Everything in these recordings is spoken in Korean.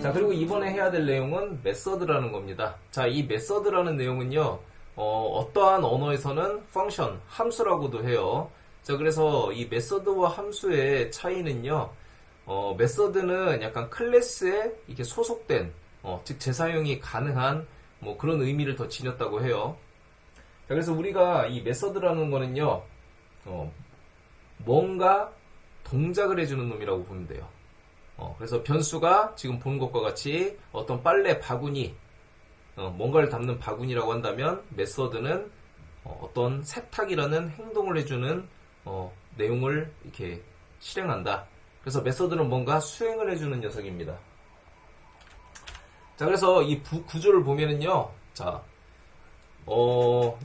자, 그리고 이번에 해야 될 내용은 메서드라는 겁니다. 자, 이 메서드라는 내용은요, 어떠한 언어에서는 펑션, 함수라고도 해요. 자, 그래서 이 메서드와 함수의 차이는요, 메서드는 약간 클래스에 이렇게 소속된, 즉 재사용이 가능한 뭐 그런 의미를 더 지녔다고 해요. 자, 그래서 우리가 이 메서드라는 거는요, 뭔가 동작을 해주는 놈이라고 보면 돼요. 그래서 변수가 지금 보는 것과 같이 어떤 빨래 바구니, 뭔가를 담는 바구니라고 한다면 메서드는 어떤 세탁이라는 행동을 해주는 내용을 이렇게 실행한다. 그래서 메서드는 뭔가 수행을 해주는 녀석입니다. 자, 그래서 이 구조를 보면은요, 자,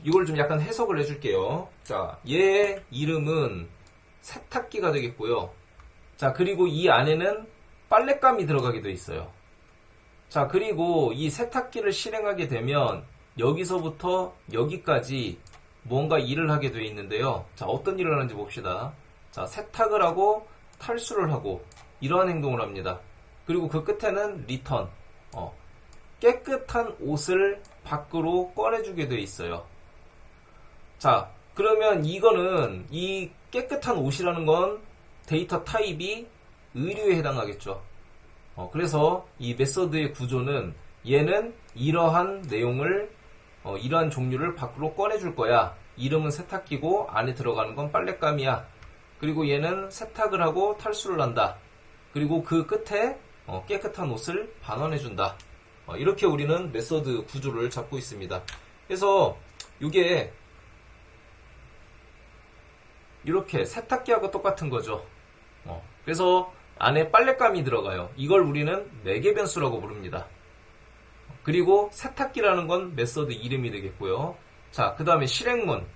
이걸 좀 약간 해석을 해줄게요. 자, 얘의 이름은 세탁기가 되겠고요. 자, 그리고 이 안에는 빨랫감이 들어가게 되어 있어요. 자, 그리고 이 세탁기를 실행하게 되면 여기서부터 여기까지 뭔가 일을 하게 되어 있는데요. 자, 어떤 일을 하는지 봅시다. 자, 세탁을 하고 탈수를 하고 이러한 행동을 합니다. 그리고 그 끝에는 리턴, 깨끗한 옷을 밖으로 꺼내주게 되어 있어요. 자, 그러면 이거는 이 깨끗한 옷이라는 건 데이터 타입이 의류에 해당하겠죠. 그래서 이 메서드의 구조는 얘는 이러한 내용을 이러한 종류를 밖으로 꺼내줄 거야. 이름은 세탁기고 안에 들어가는 건 빨랫감이야. 그리고 얘는 세탁을 하고 탈수를 한다. 그리고 그 끝에 깨끗한 옷을 반환해준다. 이렇게 우리는 메서드 구조를 잡고 있습니다. 그래서 이게 이렇게 세탁기하고 똑같은 거죠. 그래서 안에 빨랫감이 들어가요. 이걸 우리는 매개 변수라고 부릅니다. 그리고 세탁기라는 건 메서드 이름이 되겠고요. 자, 그 다음에 실행문.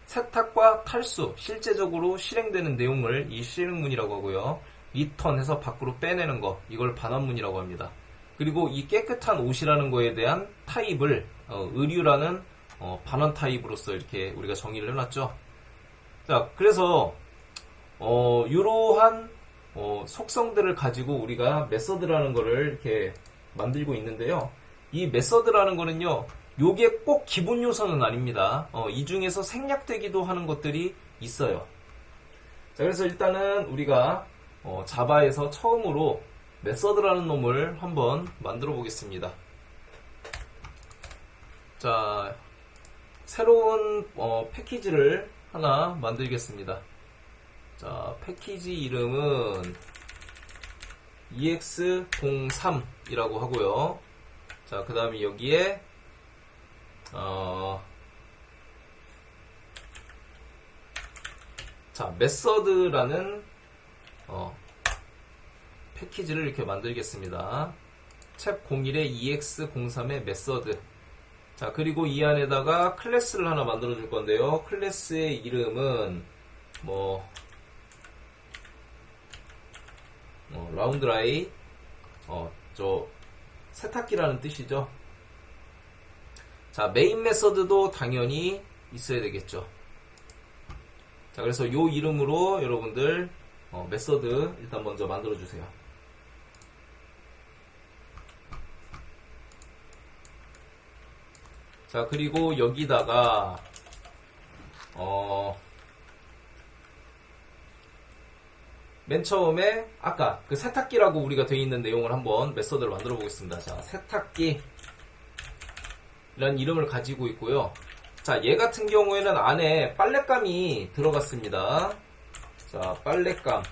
세탁과 탈수, 실제적으로 실행되는 내용을 이 실행문이라고 하고요. 리턴해서 밖으로 빼내는 거, 이걸 반환문이라고 합니다. 그리고 이 깨끗한 옷이라는 거에 대한 타입을 의류라는 반환 타입으로서 이렇게 우리가 정의를 해놨죠. 자, 그래서 이러한 속성들을 가지고 우리가 메서드라는 거를 이렇게 만들고 있는데요. 이 메서드라는 거는요, 요게 꼭 기본 요소는 아닙니다. 이 중에서 생략되기도 하는 것들이 있어요. 자, 그래서 일단은 우리가 자바에서 처음으로 메서드라는 놈을 한번 만들어 보겠습니다. 자, 새로운 패키지를 하나 만들겠습니다. 자, 패키지 이름은 ex03이라고 하고요. 자, 그 다음에 여기에 자, 메서드라는 패키지를 이렇게 만들겠습니다. 챕 01의 ex03의 메서드. 자, 그리고 이 안에다가 클래스를 하나 만들어 줄 건데요. 클래스의 이름은 라운드라이, 세탁기라는 뜻이죠. 자, 메인 메서드도 당연히 있어야 되겠죠. 자, 그래서 요 이름으로 여러분들 메서드 일단 먼저 만들어 주세요. 자, 그리고 여기다가 맨 처음에 아까 그 세탁기라고 우리가 되어 있는 내용을 한번 메서드를 만들어 보겠습니다. 자, 세탁기 라는 이름을 가지고 있고요. 자, 얘 같은 경우에는 안에 빨랫감이 들어갔습니다. 자, 빨랫감.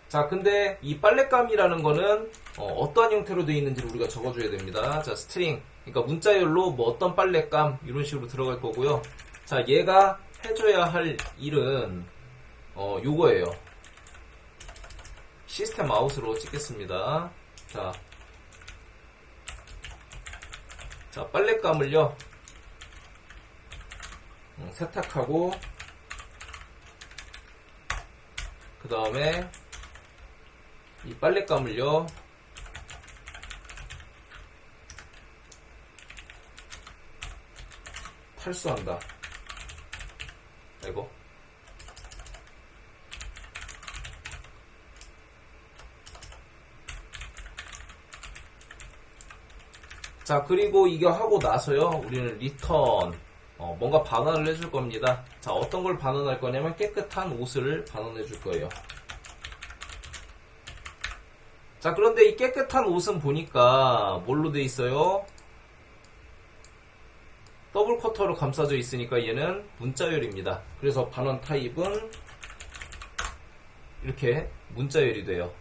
자, 근데 이 빨랫감이라는 거는 어떠한 형태로 되어 있는지를 우리가 적어줘야 됩니다. 자, 스트링. 그러니까 문자열로 뭐 어떤 빨랫감 이런 식으로 들어갈 거고요. 자, 얘가 해줘야 할 일은 요거예요. 시스템 아웃으로 찍겠습니다. 자, 빨랫감을요, 세탁하고, 그 다음에 이 빨랫감을요, 탈수한다. 아이고. 자, 그리고 이거 하고 나서요, 우리는 리턴, 뭔가 반환을 해줄 겁니다. 자, 어떤 걸 반환할 거냐면 깨끗한 옷을 반환해 줄 거예요. 자, 그런데 이 깨끗한 옷은 보니까 뭘로 돼 있어요? 더블 쿼터로 감싸져 있으니까 얘는 문자열입니다. 그래서 반환 타입은 이렇게 문자열이 돼요.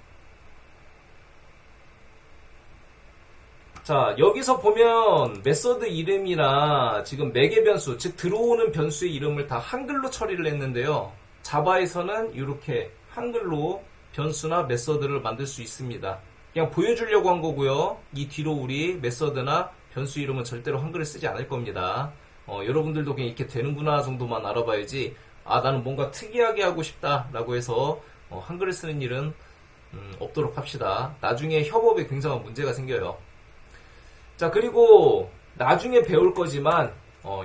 자, 여기서 보면 메서드 이름이나 지금 매개 변수, 즉 들어오는 변수의 이름을 다 한글로 처리를 했는데요. 자바에서는 이렇게 한글로 변수나 메서드를 만들 수 있습니다. 그냥 보여주려고 한 거고요. 이 뒤로 우리 메서드나 변수 이름은 절대로 한글을 쓰지 않을 겁니다. 여러분들도 그냥 이렇게 되는구나 정도만 알아봐야지, 아, 나는 뭔가 특이하게 하고 싶다 라고 해서 한글을 쓰는 일은 없도록 합시다. 나중에 협업에 굉장한 문제가 생겨요. 자, 그리고 나중에 배울 거지만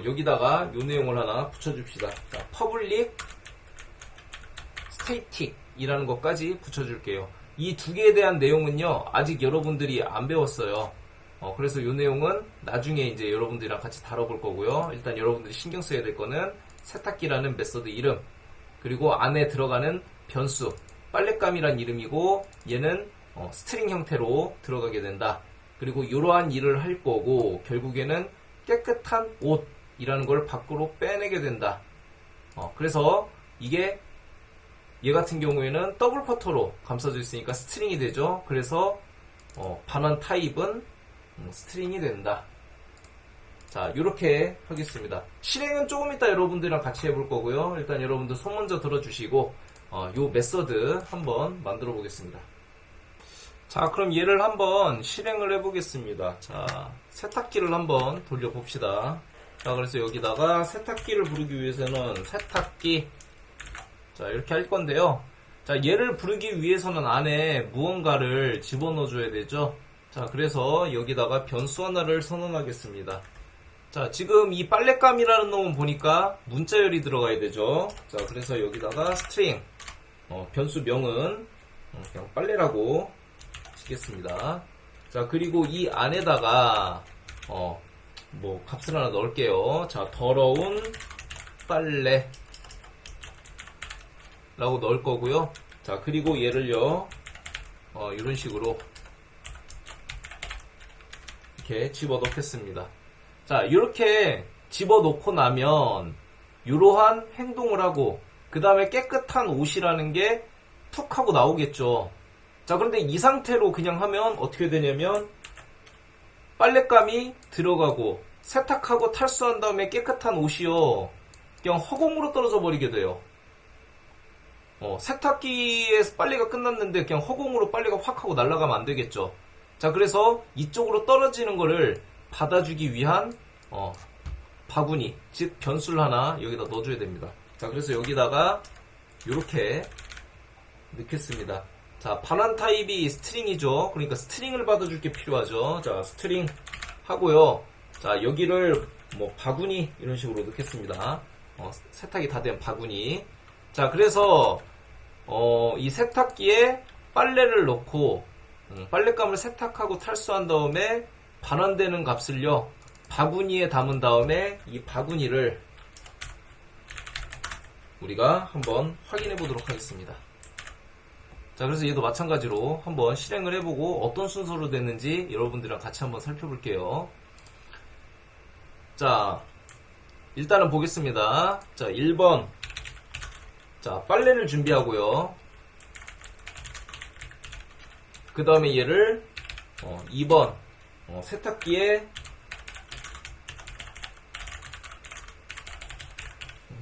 여기다가 요 내용을 하나 붙여줍시다. 자, public static 이라는 것까지 붙여줄게요. 이 두 개에 대한 내용은요, 아직 여러분들이 안 배웠어요. 그래서 요 내용은 나중에 이제 여러분들이랑 같이 다뤄볼 거고요. 일단 여러분들이 신경 써야 될 거는 세탁기라는 메서드 이름, 그리고 안에 들어가는 변수, 빨랫감이란 이름이고, 얘는 스트링 형태로 들어가게 된다. 그리고 이러한 일을 할 거고, 결국에는 깨끗한 옷이라는 걸 밖으로 빼내게 된다. 그래서 이게 얘 같은 경우에는 더블 쿼터로 감싸져 있으니까 스트링이 되죠. 그래서 반환 타입은 스트링이 된다. 자, 이렇게 하겠습니다. 실행은 조금 이따 여러분들이랑 같이 해볼 거고요. 일단 여러분들 손 먼저 들어주시고 요 메서드 한번 만들어 보겠습니다. 자, 그럼 얘를 한번 실행을 해보겠습니다. 자, 세탁기를 한번 돌려봅시다. 자, 그래서 여기다가 세탁기를 부르기 위해서는 세탁기, 자, 이렇게 할 건데요. 자, 얘를 부르기 위해서는 안에 무언가를 집어넣어 줘야 되죠. 자, 그래서 여기다가 변수 하나를 선언하겠습니다. 자, 지금 이 빨랫감이라는 놈은 보니까 문자열이 들어가야 되죠. 자, 그래서 여기다가 스트링, 변수명은 그냥 빨래라고 치겠습니다. 자, 그리고 이 안에다가 뭐 값을 하나 넣을게요. 자, 더러운 빨래 라고 넣을 거고요. 자, 그리고 얘를요, 이런 식으로 이렇게 집어 넣겠습니다. 자, 이렇게 집어 넣고 나면 이러한 행동을 하고, 그 다음에 깨끗한 옷이라는 게 툭 하고 나오겠죠. 자, 그런데 이 상태로 그냥 하면 어떻게 되냐면 빨랫감이 들어가고 세탁하고 탈수한 다음에 깨끗한 옷이요, 그냥 허공으로 떨어져 버리게 돼요. 세탁기에서 빨래가 끝났는데 그냥 허공으로 빨래가 확 하고 날아가면 안 되겠죠. 자, 그래서 이쪽으로 떨어지는 거를 받아주기 위한 바구니, 즉 변수를 하나 여기다 넣어줘야 됩니다. 자, 그래서 여기다가 이렇게 넣겠습니다. 자, 반환 타입이 스트링이죠. 그러니까 스트링을 받아줄 게 필요하죠. 자, 스트링 하고요. 자, 여기를 뭐 바구니 이런 식으로 넣겠습니다. 세탁이 다 된 바구니. 자, 그래서 이 세탁기에 빨래를 넣고 빨랫감을 세탁하고 탈수한 다음에 반환되는 값을요, 바구니에 담은 다음에 이 바구니를 우리가 한번 확인해 보도록 하겠습니다. 자, 그래서 얘도 마찬가지로 한번 실행을 해보고 어떤 순서로 됐는지 여러분들이랑 같이 한번 살펴볼게요. 자, 일단은 보겠습니다. 자, 1번. 자, 빨래를 준비하고요. 그 다음에 얘를 2번 세탁기에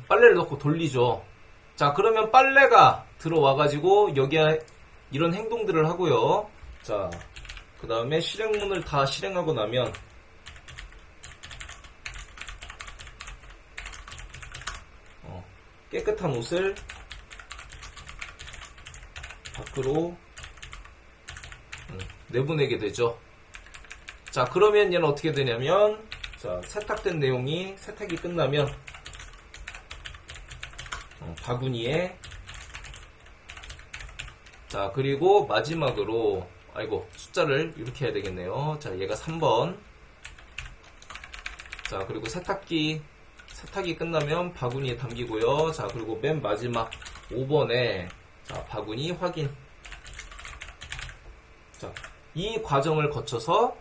빨래를 넣고 돌리죠. 자, 그러면 빨래가 들어와가지고 여기에 이런 행동들을 하고요. 자, 그 다음에 실행문을 다 실행하고 나면 깨끗한 옷을 밖으로 내보내게 되죠. 자, 그러면 얘는 어떻게 되냐면, 자, 세탁된 내용이 세탁이 끝나면 바구니에, 자, 그리고 마지막으로, 아이고, 숫자를 이렇게 해야 되겠네요. 자, 얘가 3번. 자, 그리고 세탁이 끝나면 바구니에 담기고요. 자, 그리고 맨 마지막 5번에 자, 바구니 확인. 자, 이 과정을 거쳐서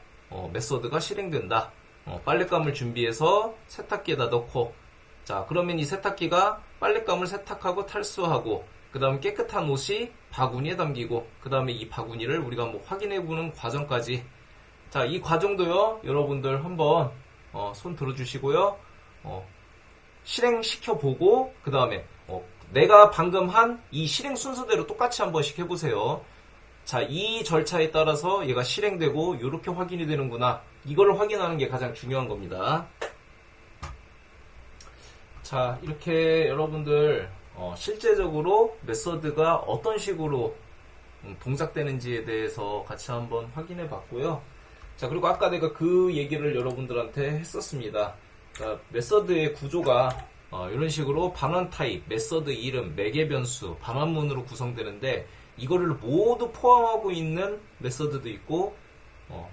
메소드가 실행된다. 빨랫감을 준비해서 세탁기에다 넣고, 자, 그러면 이 세탁기가 빨랫감을 세탁하고 탈수하고, 그 다음에 깨끗한 옷이 바구니에 담기고, 그 다음에 이 바구니를 우리가 뭐 확인해보는 과정까지. 자, 이 과정도요, 여러분들 한번 손 들어주시고요. 실행시켜보고, 그 다음에 내가 방금 한 이 실행 순서대로 똑같이 한 번씩 해보세요. 자, 이 절차에 따라서 얘가 실행되고 이렇게 확인이 되는구나. 이걸 확인하는 게 가장 중요한 겁니다. 자, 이렇게 여러분들 실제적으로 메소드가 어떤 식으로 동작되는지에 대해서 같이 한번 확인해 봤고요. 자, 그리고 아까 내가 그 얘기를 여러분들한테 했었습니다. 자, 메소드의 구조가 이런 식으로 반환 타입, 메소드 이름, 매개 변수, 반환문으로 구성되는데 이거를 모두 포함하고 있는 메소드도 있고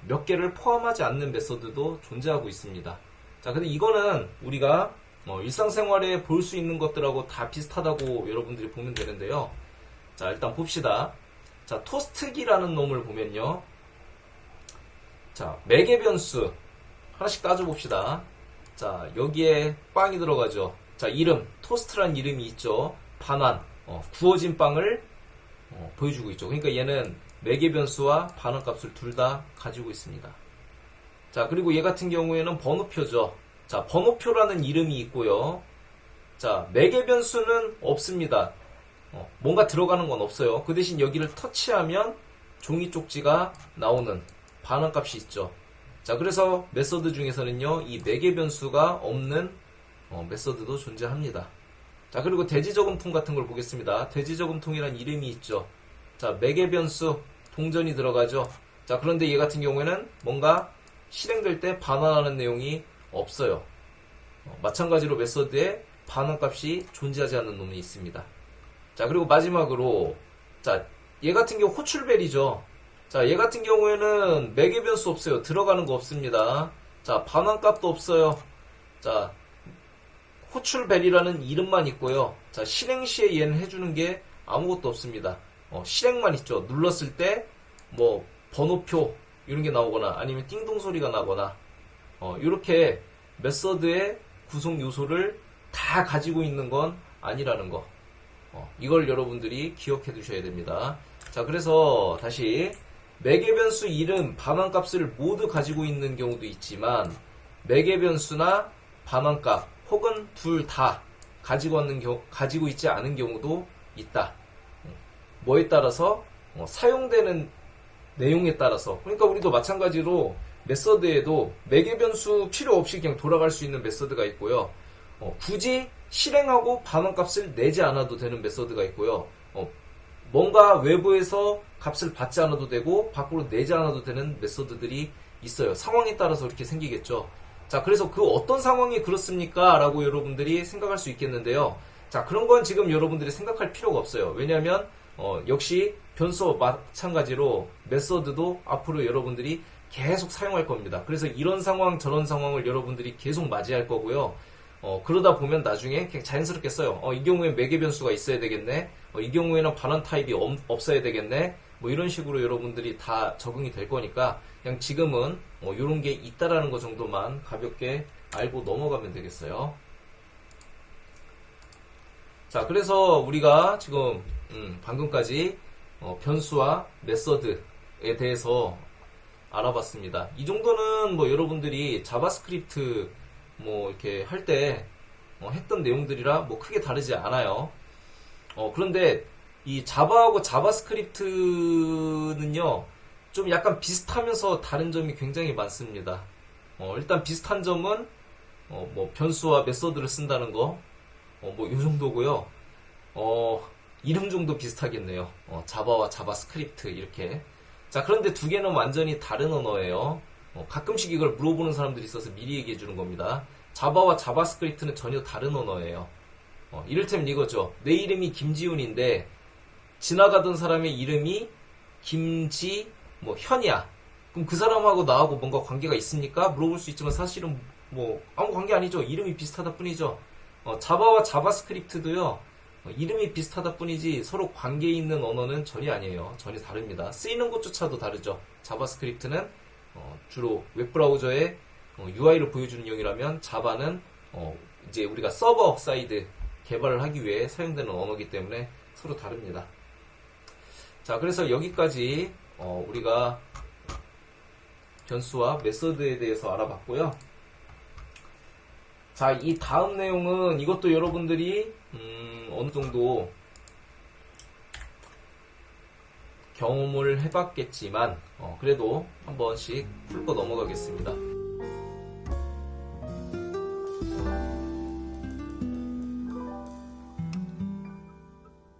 몇 개를 포함하지 않는 메소드도 존재하고 있습니다. 자, 근데 이거는 우리가 일상생활에 볼 수 있는 것들하고 다 비슷하다고 여러분들이 보면 되는데요. 자, 일단 봅시다. 자, 토스트기라는 놈을 보면요. 자, 매개 변수 하나씩 따져봅시다. 자, 여기에 빵이 들어가죠. 자, 이름, 토스트란 이름이 있죠. 반환, 구워진 빵을 보여주고 있죠. 그러니까 얘는 매개 변수와 반환 값을 둘 다 가지고 있습니다. 자, 그리고 얘 같은 경우에는 번호표죠. 자, 번호표라는 이름이 있고요. 자, 매개 변수는 없습니다. 뭔가 들어가는 건 없어요. 그 대신 여기를 터치하면 종이 쪽지가 나오는 반환 값이 있죠. 자, 그래서 메소드 중에서는요, 이 매개 변수가 없는 메소드도 존재합니다. 자, 그리고 대지저금통 같은 걸 보겠습니다. 대지저금통이란 이름이 있죠. 자, 매개 변수 동전이 들어가죠. 자, 그런데 얘 같은 경우에는 뭔가 실행될 때 반환하는 내용이 없어요. 마찬가지로 메소드에 반환 값이 존재하지 않는 놈이 있습니다. 자, 그리고 마지막으로 자, 얘 같은 경우 호출벨이죠. 자, 얘 같은 경우에는 매개 변수 없어요. 들어가는 거 없습니다. 자, 반환 값도 없어요. 자, 호출벨이라는 이름만 있고요. 자, 실행 시에 얘는 해주는 게 아무것도 없습니다. 실행만 있죠. 눌렀을 때 뭐 번호표 이런 게 나오거나 아니면 띵동 소리가 나거나 이렇게 메소드의 구성 요소를 다 가지고 있는 건 아니라는 거. 이걸 여러분들이 기억해 두셔야 됩니다. 자, 그래서 다시 매개 변수 이름, 반환 값을 모두 가지고 있는 경우도 있지만 매개 변수나 반환 값 혹은 둘 다 가지고 있지 않은 경우도 있다. 뭐에 따라서 사용되는 내용에 따라서. 그러니까 우리도 마찬가지로 메서드에도 매개 변수 필요 없이 그냥 돌아갈 수 있는 메서드가 있고요. 굳이 실행하고 반환값을 내지 않아도 되는 메서드가 있고요. 뭔가 외부에서 값을 받지 않아도 되고 밖으로 내지 않아도 되는 메서드들이 있어요. 상황에 따라서 이렇게 생기겠죠. 자, 그래서 그 어떤 상황이 그렇습니까? 라고 여러분들이 생각할 수 있겠는데요. 자, 그런 건 지금 여러분들이 생각할 필요가 없어요. 왜냐하면 역시 변수와 마찬가지로 메서드도 앞으로 여러분들이 계속 사용할 겁니다. 그래서 이런 상황 저런 상황을 여러분들이 계속 맞이할 거고요. 그러다 보면 나중에 그냥 자연스럽게 써요. 이 경우엔 매개 변수가 있어야 되겠네. 이 경우에는 반환 타입이 없어야 되겠네. 뭐 이런 식으로 여러분들이 다 적응이 될 거니까 그냥 지금은 이런 게 있다라는 거 정도만 가볍게 알고 넘어가면 되겠어요. 자, 그래서 우리가 지금 방금까지 변수와 메서드에 대해서 알아봤습니다. 이 정도는 뭐 여러분들이 자바스크립트 뭐 이렇게 할 때 했던 내용들이라 뭐 크게 다르지 않아요. 그런데 이 자바하고 자바스크립트는요 좀 약간 비슷하면서 다른 점이 굉장히 많습니다. 일단 비슷한 점은 뭐 변수와 메서드를 쓴다는 거 뭐 이 정도고요. 이름 정도 비슷하겠네요. 자바와 자바스크립트 이렇게. 자, 그런데 두 개는 완전히 다른 언어예요. 가끔씩 이걸 물어보는 사람들이 있어서 미리 얘기해 주는 겁니다. 자바와 자바스크립트는 전혀 다른 언어예요. 이를테면 이거죠. 내 이름이 김지훈인데 지나가던 사람의 이름이 김지현이야. 그럼 그 사람하고 나하고 뭔가 관계가 있습니까? 물어볼 수 있지만 사실은 뭐 아무 관계 아니죠. 이름이 비슷하다 뿐이죠. 자바와 자바스크립트도요. 이름이 비슷하다 뿐이지 서로 관계 있는 언어는 전혀 아니에요. 전혀 다릅니다. 쓰이는 곳조차도 다르죠. 자바스크립트는 주로 웹브라우저에 UI를 보여주는 용이라면 자바는 이제 우리가 서버 사이드 개발을 하기 위해 사용되는 언어이기 때문에 서로 다릅니다. 자, 그래서 여기까지 우리가 변수와 메소드에 대해서 알아봤고요. 자, 이 다음 내용은 이것도 여러분들이 어느 정도 경험을 해봤겠지만 그래도 한 번씩 풀고 넘어가겠습니다.